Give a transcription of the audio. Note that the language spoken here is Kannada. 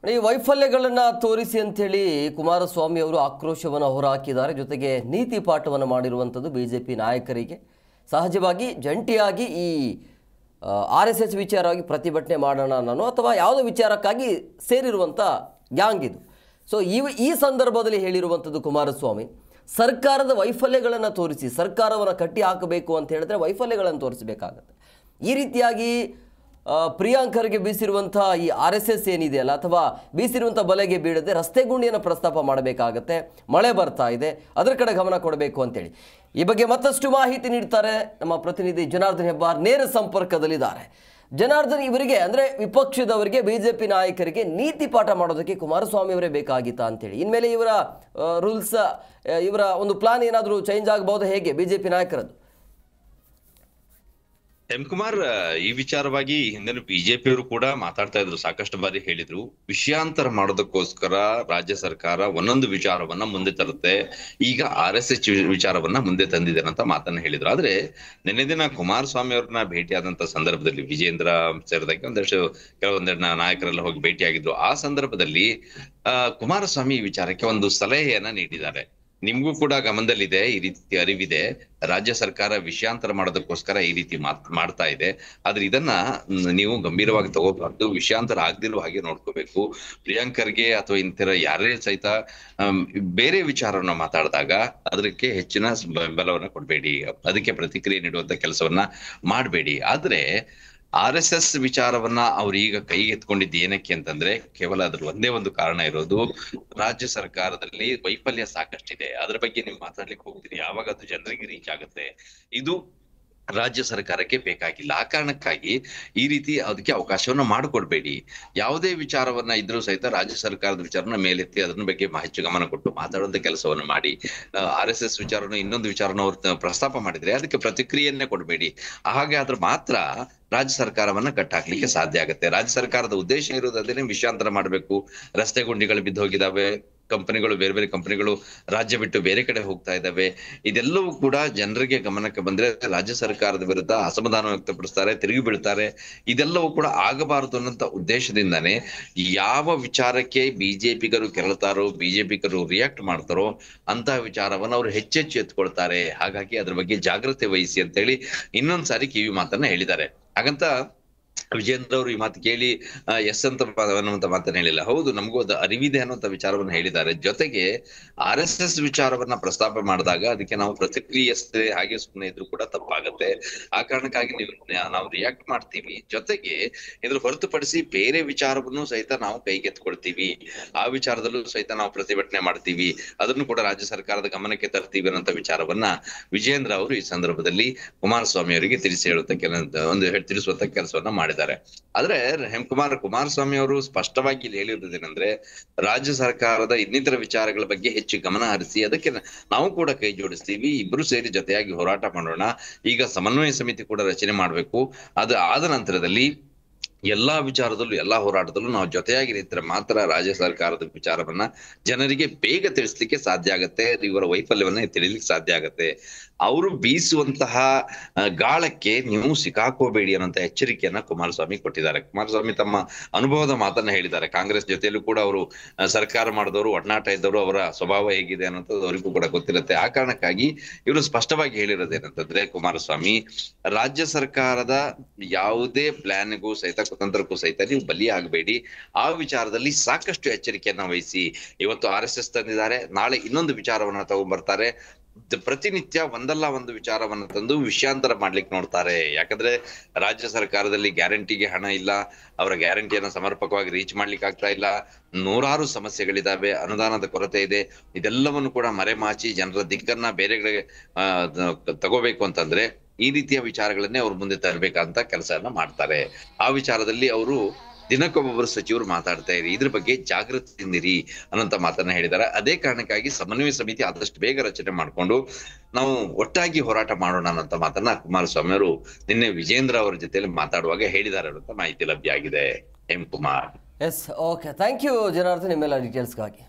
ಈ ವೈಫಲ್ಯಗಳನ್ನು ತೋರಿಸಿ ಅಂತೇಳಿ ಕುಮಾರಸ್ವಾಮಿ ಅವರು ಆಕ್ರೋಶವನ್ನು ಹೊರಹಾಕಿದ್ದಾರೆ. ಜೊತೆಗೆ ನೀತಿ ಪಾಠವನ್ನು ಮಾಡಿರುವಂಥದ್ದು ಬಿಜೆಪಿ ನಾಯಕರಿಗೆ. ಸಹಜವಾಗಿ ಜಂಟಿಯಾಗಿ ಈ RSS ವಿಚಾರವಾಗಿ ಪ್ರತಿಭಟನೆ ಮಾಡೋಣ ಅನ್ನೋ ಅಥವಾ ಯಾವುದೋ ವಿಚಾರಕ್ಕಾಗಿ ಸೇರಿರುವಂಥ ಗ್ಯಾಂಗ್ ಇದು. ಸೊ ಈ ಸಂದರ್ಭದಲ್ಲಿ ಹೇಳಿರುವಂಥದ್ದು ಕುಮಾರಸ್ವಾಮಿ ಸರ್ಕಾರದ ವೈಫಲ್ಯಗಳನ್ನು ತೋರಿಸಿ ಸರ್ಕಾರವನ್ನು ಕಟ್ಟಿ ಹಾಕಬೇಕು ಅಂತ ಹೇಳಿದ್ರೆ ವೈಫಲ್ಯಗಳನ್ನು ತೋರಿಸಬೇಕಾಗತ್ತೆ. ಈ ರೀತಿಯಾಗಿ ಪ್ರಿಯಾಂಕರ್ಗೆ ಬೀಸಿರುವಂಥ ಈ RSS ಏನಿದೆಯಲ್ಲ ಅಥವಾ ಬೀಸಿರುವಂಥ ಬಲೆಗೆ ಬೀಳದೆ ರಸ್ತೆ ಗುಂಡಿಯನ್ನು ಪ್ರಸ್ತಾಪ ಮಾಡಬೇಕಾಗತ್ತೆ. ಮಳೆ ಬರ್ತಾ ಇದೆ, ಅದರ ಕಡೆ ಗಮನ ಕೊಡಬೇಕು ಅಂತೇಳಿ ಈ ಬಗ್ಗೆ ಮತ್ತಷ್ಟು ಮಾಹಿತಿ ನೀಡ್ತಾರೆ ನಮ್ಮ ಪ್ರತಿನಿಧಿ ಜನಾರ್ದನ್ ಹೆಬ್ಬಾರ್. ನೇರ ಸಂಪರ್ಕದಲ್ಲಿದ್ದಾರೆ. ಜನಾರ್ದನ್, ಇವರಿಗೆ ಅಂದರೆ ವಿಪಕ್ಷದವರಿಗೆ BJP ನಾಯಕರಿಗೆ ನೀತಿ ಪಾಠ ಮಾಡೋದಕ್ಕೆ ಕುಮಾರಸ್ವಾಮಿ ಅವರೇ ಬೇಕಾಗಿತ್ತಾ ಅಂತೇಳಿ, ಇನ್ಮೇಲೆ ಇವರ ರೂಲ್ಸ್ ಇವರ ಒಂದು ಪ್ಲಾನ್ ಏನಾದರೂ ಚೇಂಜ್ ಆಗಬಹುದು ಹೇಗೆ BJP ನಾಯಕರದ್ದು? ಎಂ ಕುಮಾರ್, ಈ ವಿಚಾರವಾಗಿ ಹಿಂದೆ ಬಿಜೆಪಿಯವರು ಕೂಡ ಮಾತಾಡ್ತಾ ಇದ್ರು, ಸಾಕಷ್ಟು ಬಾರಿ ಹೇಳಿದ್ರು. ವಿಷಯಾಂತರ ಮಾಡೋದಕ್ಕೋಸ್ಕರ ರಾಜ್ಯ ಸರ್ಕಾರ ಒಂದೊಂದು ವಿಚಾರವನ್ನ ಮುಂದೆ ತರುತ್ತೆ. ಈಗ RSS ವಿಚಾರವನ್ನ ಮುಂದೆ ತಂದಿದ್ದೇನೆ ಅಂತ ಮಾತನ್ನ ಹೇಳಿದ್ರು. ಆದ್ರೆ ನಿನ್ನೆ ದಿನ ಕುಮಾರಸ್ವಾಮಿ ಅವ್ರನ್ನ ಭೇಟಿಯಾದಂತ ಸಂದರ್ಭದಲ್ಲಿ ವಿಜೇಂದ್ರ ಸೇರಿದಾಗ ಕೆಲವೊಂದೆರಡು ನಾಯಕರೆಲ್ಲ ಹೋಗಿ ಭೇಟಿಯಾಗಿದ್ರು. ಆ ಸಂದರ್ಭದಲ್ಲಿ ಕುಮಾರಸ್ವಾಮಿ ಈ ವಿಚಾರಕ್ಕೆ ಒಂದು ಸಲಹೆಯನ್ನ ನೀಡಿದ್ದಾರೆ. ನಿಮ್ಗೂ ಕೂಡ ಗಮನದಲ್ಲಿದೆ, ಈ ರೀತಿ ಅರಿವಿದೆ. ರಾಜ್ಯ ಸರ್ಕಾರ ವಿಷಯಾಂತರ ಮಾಡೋದಕ್ಕೋಸ್ಕರ ಈ ರೀತಿ ಮಾಡ್ತಾ ಇದೆ. ಆದ್ರೆ ಇದನ್ನ ನೀವು ಗಂಭೀರವಾಗಿ ತಗೋಬಾರ್ದು, ವಿಷಯಾಂತರ ಆಗ್ದಿರೋ ಹಾಗೆ ನೋಡ್ಕೋಬೇಕು. ಪ್ರಿಯಾಂಕರ್ಗೆ ಅಥವಾ ಇಂತರ ಯಾರೇ ಸಹಿತ ಬೇರೆ ವಿಚಾರವನ್ನ ಮಾತಾಡಿದಾಗ ಅದಕ್ಕೆ ಹೆಚ್ಚಿನ ಬೆಂಬಲವನ್ನ ಕೊಡ್ಬೇಡಿ, ಅದಕ್ಕೆ ಪ್ರತಿಕ್ರಿಯೆ ನೀಡುವಂತ ಕೆಲಸವನ್ನ ಮಾಡಬೇಡಿ. ಆದ್ರೆ RSS ವಿಚಾರವನ್ನ ಅವ್ರು ಈಗ ಕೈಗೆತ್ಕೊಂಡಿದ್ದು ಏನಕ್ಕೆ ಅಂತಂದ್ರೆ ಕೇವಲ ಅದ್ರ ಒಂದೇ ಒಂದು ಕಾರಣ ಇರೋದು, ರಾಜ್ಯ ಸರ್ಕಾರದಲ್ಲಿ ವೈಫಲ್ಯ ಸಾಕಷ್ಟಿದೆ. ಅದ್ರ ಬಗ್ಗೆ ನೀವು ಮಾತಾಡ್ಲಿಕ್ಕೆ ಹೋಗ್ತೀರಿ, ಯಾವಾಗ ಅದು ಜನರಿಗೆ ರೀಚ್ ಆಗುತ್ತೆ, ಇದು ರಾಜ್ಯ ಸರ್ಕಾರಕ್ಕೆ ಬೇಕಾಗಿಲ್ಲ. ಆ ಕಾರಣಕ್ಕಾಗಿ ಈ ರೀತಿ ಅದಕ್ಕೆ ಅವಕಾಶವನ್ನ ಮಾಡಿಕೊಡ್ಬೇಡಿ. ಯಾವುದೇ ವಿಚಾರವನ್ನ ಇದ್ರೂ ಸಹಿತ ರಾಜ್ಯ ಸರ್ಕಾರದ ವಿಚಾರನ ಮೇಲೆತ್ತಿ ಅದ್ರ ಬಗ್ಗೆ ಹೆಚ್ಚು ಗಮನ ಕೊಟ್ಟು ಮಾತಾಡುವಂತ ಕೆಲಸವನ್ನು ಮಾಡಿ. RSS ವಿಚಾರನ ಇನ್ನೊಂದು ವಿಚಾರನ ಅವ್ರು ಪ್ರಸ್ತಾಪ ಮಾಡಿದ್ರೆ ಅದಕ್ಕೆ ಪ್ರತಿಕ್ರಿಯೆಯನ್ನೇ ಕೊಡ್ಬೇಡಿ. ಹಾಗೆ ಆದ್ರೆ ಮಾತ್ರ ರಾಜ್ಯ ಸರ್ಕಾರವನ್ನ ಕಟ್ಟಾಕ್ಲಿಕ್ಕೆ ಸಾಧ್ಯ ಆಗುತ್ತೆ. ರಾಜ್ಯ ಸರ್ಕಾರದ ಉದ್ದೇಶ ಇರೋದು ಅದೇನೆ, ವಿಷಯಾಂತರ ಮಾಡ್ಬೇಕು. ರಸ್ತೆ ಗುಂಡಿಗಳು ಬಿದ್ದು ಹೋಗಿದಾವೆ, ಕಂಪನಿಗಳು ಬೇರೆ ಬೇರೆ ಕಂಪನಿಗಳು ರಾಜ್ಯ ಬಿಟ್ಟು ಬೇರೆ ಕಡೆ ಹೋಗ್ತಾ ಇದ್ದಾವೆ. ಇದೆಲ್ಲವೂ ಕೂಡ ಜನರಿಗೆ ಗಮನಕ್ಕೆ ಬಂದ್ರೆ ರಾಜ್ಯ ಸರ್ಕಾರದ ವಿರುದ್ಧ ಅಸಮಾಧಾನ ವ್ಯಕ್ತಪಡಿಸ್ತಾರೆ, ತಿರುಗಿ ಬೀಳ್ತಾರೆ. ಇದೆಲ್ಲವೂ ಕೂಡ ಆಗಬಾರದು ಅನ್ನೋಂತ ಉದ್ದೇಶದಿಂದಾನೇ ಯಾವ ವಿಚಾರಕ್ಕೆ ಬಿಜೆಪಿಗರು ಕೆರಳ್ತಾರೋ, ಬಿಜೆಪಿಗರು ರಿಯಾಕ್ಟ್ ಮಾಡ್ತಾರೋ ಅಂತ ವಿಚಾರವನ್ನ ಅವ್ರು ಹೆಚ್ಚೆಚ್ಚು ಎತ್ಕೊಳ್ತಾರೆ. ಹಾಗಾಗಿ ಅದ್ರ ಬಗ್ಗೆ ಜಾಗ್ರತೆ ವಹಿಸಿ ಅಂತ ಹೇಳಿ ಇನ್ನೊಂದ್ಸಾರಿ ಕಿವಿ ಮಾತನ್ನ ಹೇಳಿದ್ದಾರೆ. ಹಾಗಂತ ವಿಜೇಂದ್ರ ಅವರು ಈ ಮಾತು ಕೇಳಿ ಎಸ್ ಅಂತ ಅನ್ನುವಂತ ಮಾತನ್ನ ಹೇಳಿಲ್ಲ. ಹೌದು, ನಮಗೂ ಅದು ಅರಿವಿದೆ ಅನ್ನುವಂತ ವಿಚಾರವನ್ನ ಹೇಳಿದ್ದಾರೆ. ಜೊತೆಗೆ RSS ವಿಚಾರವನ್ನ ಪ್ರಸ್ತಾಪ ಮಾಡಿದಾಗ ಅದಕ್ಕೆ ನಾವು ಪ್ರತಿಕ್ರಿಯಿಸದೆ ಹಾಗೆ ಸುಮ್ಮನೆ ಇದ್ರು ಕೂಡ ತಪ್ಪಾಗತ್ತೆ. ಆ ಕಾರಣಕ್ಕಾಗಿ ನಾವು ರಿಯಾಕ್ಟ್ ಮಾಡ್ತೀವಿ. ಜೊತೆಗೆ ಇದ್ರ ಹೊರತುಪಡಿಸಿ ಬೇರೆ ವಿಚಾರವನ್ನು ಸಹಿತ ನಾವು ಕೈಗೆತ್ಕೊಳ್ತೀವಿ. ಆ ವಿಚಾರದಲ್ಲೂ ಸಹಿತ ನಾವು ಪ್ರತಿಭಟನೆ ಮಾಡ್ತೀವಿ, ಅದನ್ನು ಕೂಡ ರಾಜ್ಯ ಸರ್ಕಾರದ ಗಮನಕ್ಕೆ ತರ್ತೀವಿ ಅನ್ನೋ ವಿಚಾರವನ್ನ ವಿಜೇಂದ್ರ ಅವರು ಈ ಸಂದರ್ಭದಲ್ಲಿ ಕುಮಾರಸ್ವಾಮಿ ಅವರಿಗೆ ತಿಳಿಸುವಂತ ಕೆಲಸವನ್ನ ಮಾಡಿದ್ದಾರೆ. ಆದ್ರೆ ಕುಮಾರಸ್ವಾಮಿ ಅವರು ಸ್ಪಷ್ಟವಾಗಿ ಇಲ್ಲಿ ಹೇಳಿರೋದೇನೆಂದ್ರೆ, ರಾಜ್ಯ ಸರ್ಕಾರದ ಇನ್ನಿತರ ವಿಚಾರಗಳ ಬಗ್ಗೆ ಹೆಚ್ಚು ಗಮನ ಹರಿಸಿ ಅದಕ್ಕೆ ನಾವು ಕೂಡ ಕೈ ಜೋಡಿಸ್ತೀವಿ, ಇಬ್ರು ಸೇರಿ ಜೊತೆಯಾಗಿ ಹೋರಾಟ ಮಾಡೋಣ. ಈಗ ಸಮನ್ವಯ ಸಮಿತಿ ಕೂಡ ರಚನೆ ಮಾಡ್ಬೇಕು. ಅದು ಆದ ನಂತರದಲ್ಲಿ ಎಲ್ಲಾ ವಿಚಾರದಲ್ಲೂ ಎಲ್ಲಾ ಹೋರಾಟದಲ್ಲೂ ನಾವು ಜೊತೆಯಾಗಿ ನಿಂತರೆ ಮಾತ್ರ ರಾಜ್ಯ ಸರ್ಕಾರದ ವಿಚಾರವನ್ನ ಜನರಿಗೆ ಬೇಗ ತಿಳಿಸ್ಲಿಕ್ಕೆ ಸಾಧ್ಯ ಆಗತ್ತೆ, ಇವರ ವೈಫಲ್ಯವನ್ನ ತಿಳಿಲಿಕ್ಕೆ ಸಾಧ್ಯ ಆಗತ್ತೆ. ಅವರು ಬೀಸುವಂತಹ ಗಾಳಕ್ಕೆ ನೀವು ಸಿಕ್ಕಾಕೋಬೇಡಿ ಅನ್ನೋಂತ ಎಚ್ಚರಿಕೆಯನ್ನ ಕುಮಾರಸ್ವಾಮಿ ಕೊಟ್ಟಿದ್ದಾರೆ. ಕುಮಾರಸ್ವಾಮಿ ತಮ್ಮ ಅನುಭವದ ಮಾತನ್ನ ಹೇಳಿದ್ದಾರೆ. ಕಾಂಗ್ರೆಸ್ ಜೊತೆಯಲ್ಲೂ ಕೂಡ ಅವರು ಸರ್ಕಾರ ಮಾಡಿದವರು, ಒಡನಾಟ ಇದ್ದವರು, ಅವರ ಸ್ವಭಾವ ಹೇಗಿದೆ ಅನ್ನೋದು ಅವರಿಗೂ ಕೂಡ ಗೊತ್ತಿರುತ್ತೆ. ಆ ಕಾರಣಕ್ಕಾಗಿ ಇವರು ಸ್ಪಷ್ಟವಾಗಿ ಹೇಳಿರೋದೇನಂತಂದ್ರೆ, ಕುಮಾರಸ್ವಾಮಿ ರಾಜ್ಯ ಸರ್ಕಾರದ ಯಾವುದೇ ಪ್ಲಾನ್ಗೂ ಸಹಿತ ಕುತಂತ್ರಕ್ಕೂ ಸಹಿತ ನೀವು ಬಲಿ ಆಗಬೇಡಿ. ಆ ವಿಚಾರದಲ್ಲಿ ಸಾಕಷ್ಟು ಎಚ್ಚರಿಕೆಯನ್ನ ವಹಿಸಿ. ಇವತ್ತು RSS ತಂದಿದ್ದಾರೆ, ನಾಳೆ ಇನ್ನೊಂದು ವಿಚಾರವನ್ನ ತಗೊಂಡ್ಬರ್ತಾರೆ. ಪ್ರತಿನಿತ್ಯ ಒಂದಲ್ಲ ಒಂದು ವಿಚಾರವನ್ನ ತಂದು ವಿಷಯಾಂತರ ಮಾಡ್ಲಿಕ್ಕೆ ನೋಡ್ತಾರೆ. ಯಾಕಂದ್ರೆ ರಾಜ್ಯ ಸರ್ಕಾರದಲ್ಲಿ ಗ್ಯಾರಂಟಿಗೆ ಹಣ ಇಲ್ಲ, ಅವರ ಗ್ಯಾರಂಟಿಯನ್ನ ಸಮರ್ಪಕವಾಗಿ ರೀಚ್ ಮಾಡ್ಲಿಕ್ಕೆ ಆಗ್ತಾ ಇಲ್ಲ, ನೂರಾರು ಸಮಸ್ಯೆಗಳಿದಾವೆ, ಅನುದಾನದ ಕೊರತೆ ಇದೆ. ಇದೆಲ್ಲವನ್ನು ಕೂಡ ಮರೆಮಾಚಿ ಜನರ ದಿಕ್ಕನ್ನ ಬೇರೆ ಕಡೆಗೆ ತಗೋಬೇಕು ಅಂತಂದ್ರೆ ಈ ರೀತಿಯ ವಿಚಾರಗಳನ್ನೇ ಅವ್ರ ಮುಂದೆ ತರಬೇಕಂತ ಕೆಲಸವನ್ನ ಮಾಡ್ತಾರೆ. ಆ ವಿಚಾರದಲ್ಲಿ ಅವರು ದಿನಕ್ಕೊಬ್ಬೊಬ್ಬರು ಸಚಿವರು ಮಾತಾಡ್ತಾ ಇರಿ, ಇದ್ರ ಬಗ್ಗೆ ಜಾಗೃತಿಯಿಂದಿರಿ ಅನ್ನೋಂತ ಮಾತನ್ನ ಹೇಳಿದ್ದಾರೆ. ಅದೇ ಕಾರಣಕ್ಕಾಗಿ ಸಮನ್ವಯ ಸಮಿತಿ ಆದಷ್ಟು ಬೇಗ ರಚನೆ ಮಾಡ್ಕೊಂಡು ನಾವು ಒಟ್ಟಾಗಿ ಹೋರಾಟ ಮಾಡೋಣ ಅನ್ನೋಂತ ಮಾತನ್ನ ಕುಮಾರಸ್ವಾಮಿ ಅವರು ನಿನ್ನೆ ವಿಜೇಂದ್ರ ಅವರ ಜೊತೆಯಲ್ಲಿ ಮಾತಾಡುವಾಗ ಹೇಳಿದ್ದಾರೆ ಅನ್ನೋಂತ ಮಾಹಿತಿ ಲಭ್ಯ ಆಗಿದೆ. M Kumar. Yes, okay, thank you Janardhan ನಿಮ್ಮೆಲ್ಲ ಡೀಟೇಲ್ಸ್ಗಾಗಿ.